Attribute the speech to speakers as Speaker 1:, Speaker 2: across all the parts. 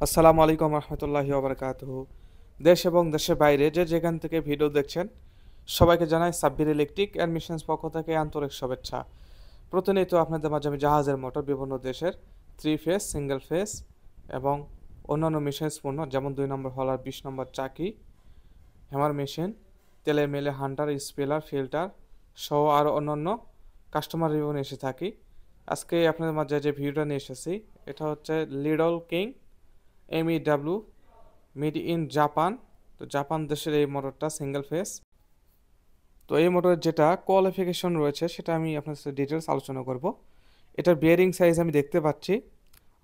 Speaker 1: আসসালামু আলাইকুম রহমতুল্লাহি ওবরাকাতুহু। দেশ এবং দেশের বাইরে যে যেখান থেকে ভিডিও দেখছেন সবাইকে জানাই সাব্বির ইলেকট্রিক অ্যান্ড মিশনস পক্ষ থেকে আন্তরিক শুভেচ্ছা। প্রতিনিয়ত আপনাদের মাঝে আমি জাহাজের মোটর বিভিন্ন দেশের 3 ফেজ, সিঙ্গেল ফেজ এবং অন্যান্য মেশিনস পণ্য যেমন 2 নম্বর হলার, 20 নম্বর চাকি, হ্যামার মেশিন, তেলের মেলে হান্টার, স্পেলার, ফিল্টার সহ আরও অন্যান্য কাস্টমার রিভিউ নিয়ে এসে থাকি। আজকে আপনাদের মাঝে যে ভিডিওটা নিয়ে এসেছি এটা হচ্ছে little king MEW made in Japan. তো জাপান দেশের এই মোটরটা সিঙ্গেল ফেজ। তো এই মোটরের যেটা কোয়ালিফিকেশন রয়েছে সেটা আমি আপনার সাথে ডিটেলস আলোচনা করব। এটার বিয়ারিং সাইজ আমি দেখতে পাচ্ছি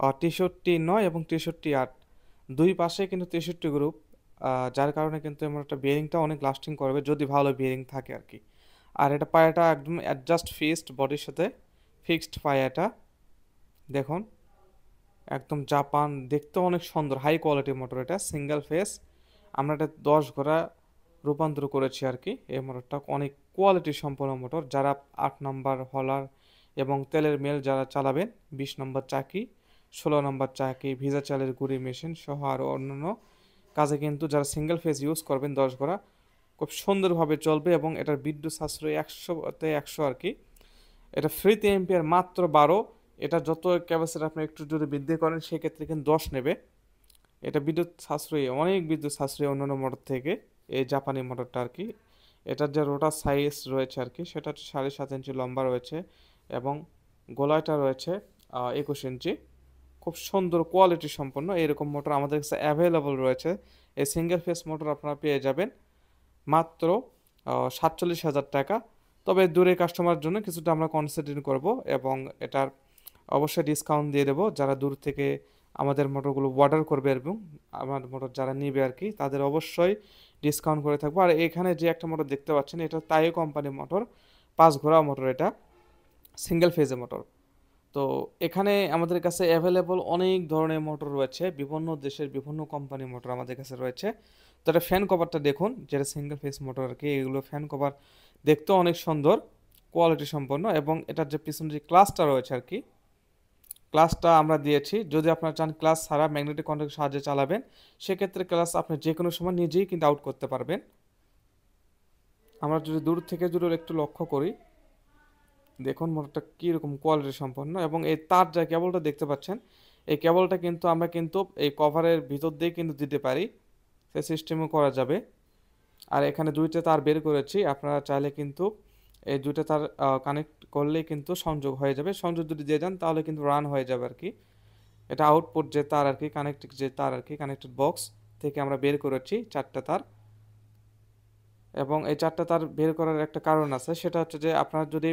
Speaker 1: 63 9 এবং 63 8, দুই পাশে কিন্তু 63 গ্রুপ, যার কারণে কিন্তু এই মোটরটা বিয়ারিংটা অনেক লাস্টিং করবে যদি ভালো বিয়ারিং থাকে আর কি। আর এটা পায়াটা একদম অ্যাডজাস্ট ফিক্সড বডির সাথে ফিক্সড পায়াটা দেখুন, একদম জাপান, দেখতে অনেক সুন্দর, হাই কোয়ালিটি মোটর। এটা সিঙ্গেল ফেজ, আমরা এটা 10 ঘোড়া রূপান্তর করেছি আর কি। এই মোটরটা অনেক কোয়ালিটি সম্পন্ন মোটর। যারা 8 নম্বর হলার এবং তেলের মেল যারা চালাবেন, 20 নম্বর চাকি, 16 নম্বর চাকি, ভিজা চালের গুঁড়ি মেশিন সহ আরও অন্যান্য কাজে কিন্তু যারা সিঙ্গেল ফেজ ইউজ করবেন 10 ঘোড়া, খুব সুন্দরভাবে চলবে এবং এটার বিদ্যুৎ সাশ্রয় 100-তে 100 আর কি। এটা ফ্রিতে এম্পিয়ার মাত্র 12। এটা যত ক্যাপাসিটি আপনি একটু যদি বৃদ্ধি করেন সেক্ষেত্রে কিন্তু 10 নেবে। এটা বিদ্যুৎ সাশ্রয়ী, অনেক বিদ্যুৎ সাশ্রয়ী অন্যান্য মোটর থেকে, এই জাপানি মোটরটা আর কি। এটার যে রোটার সাইজ রয়েছে আর কি সেটা হচ্ছে 7.5 ইঞ্চি লম্বা রয়েছে এবং গোলাটা রয়েছে 21 ইঞ্চি। খুব সুন্দর কোয়ালিটি সম্পন্ন এরকম মোটর আমাদের কাছে অ্যাভেলেবল রয়েছে। এই সিঙ্গেল ফেস মোটর আপনারা পেয়ে যাবেন মাত্র 47,000 টাকা। তবে দূরে কাস্টমার জন্য কিছুটা আমরা কনসিডার করব এবং এটার অবশ্যই ডিসকাউন্ট দিয়ে দেবো। যারা দূর থেকে আমাদের মোটরগুলো অর্ডার করবে এবং আমার মোটর যারা নিবে আর কি তাদের অবশ্যই ডিসকাউন্ট করে থাকবো। আর এখানে যে একটা মোটর দেখতে পাচ্ছেন এটা তাইও কোম্পানি মোটর, 5 ঘোড়া মোটর। এটা সিঙ্গেল ফেজে মোটর। তো এখানে আমাদের কাছে অ্যাভেলেবল অনেক ধরনের মোটর রয়েছে, বিভিন্ন দেশের বিভিন্ন কোম্পানির মোটর আমাদের কাছে রয়েছে। তো এটা ফ্যান কভারটা দেখুন, যেটা সিঙ্গেল ফেজ মোটর আর কি। এগুলো ফ্যান কভার দেখতেও অনেক সুন্দর, কোয়ালিটি সম্পন্ন এবং এটার যে পিছনে যে ক্লাসটা রয়েছে আর কি, ক্লাসটা আমরা দিয়েছি। যদি আপনারা চান ক্লাস ছাড়া ম্যাগনেটিক কন্ট্রোলের সাহায্যে চালাবেন, সেক্ষেত্রে ক্লাস আপনি যে কোনো সময় নিজেই কিন্তু আউট করতে পারবেন। আমরা যদি দূর থেকে যদি একটু লক্ষ্য করি, দেখুন মোটরটা কীরকম কোয়ালিটি সম্পন্ন এবং এই তার যা কেবলটা দেখতে পাচ্ছেন, এই কেবলটা কিন্তু আমরা কিন্তু এই কভারের ভিতর দিয়ে কিন্তু দিতে পারি, সে সিস্টেমও করা যাবে। আর এখানে 2টা তার বের করেছি, আপনারা চাইলে কিন্তু এই 2টা তার কানেক্ট করলেই কিন্তু সংযোগ হয়ে যাবে। সংযোগ যদি দিয়ে যান তাহলে কিন্তু রান হয়ে যাবে আর কি। এটা আউটপুট যে তার আর কি, কানেক্টেড যে তার আর কি, কানেক্টেড বক্স থেকে আমরা বের করেছি 4টা তার। এবং এই 4টা তার বের করার একটা কারণ আছে, সেটা হচ্ছে যে আপনারা যদি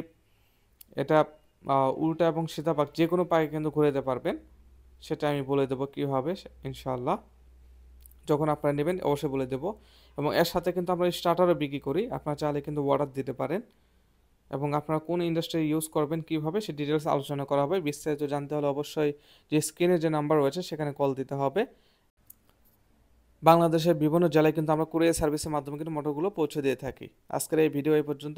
Speaker 1: এটা উল্টা এবং সিধা পাক যে কোনো পায়ে কিন্তু ঘুরাতে পারবেন। সেটা আমি বলে দেবো কীভাবে ইনশাআল্লাহ, যখন আপনারা নেবেন অবশ্যই বলে দেবো। এবং এর সাথে কিন্তু আমরা স্টার্টারও বিক্রি করি, আপনারা চাইলে কিন্তু অর্ডার দিতে পারেন। এবং আপনারা কোন ইন্ডাস্ট্রি ইউজ করবেন কীভাবে সে ডিটেলস আলোচনা করা হবে। বিস্তারিত জানতে হলে অবশ্যই যে স্ক্রিনে যে নাম্বার রয়েছে সেখানে কল দিতে হবে। বাংলাদেশের বিভিন্ন জেলায় কিন্তু আমরা কুরিয়ার সার্ভিসের মাধ্যমে কিন্তু মোটরগুলো পৌঁছে দিয়ে থাকি। আজকের এই ভিডিও এই পর্যন্ত।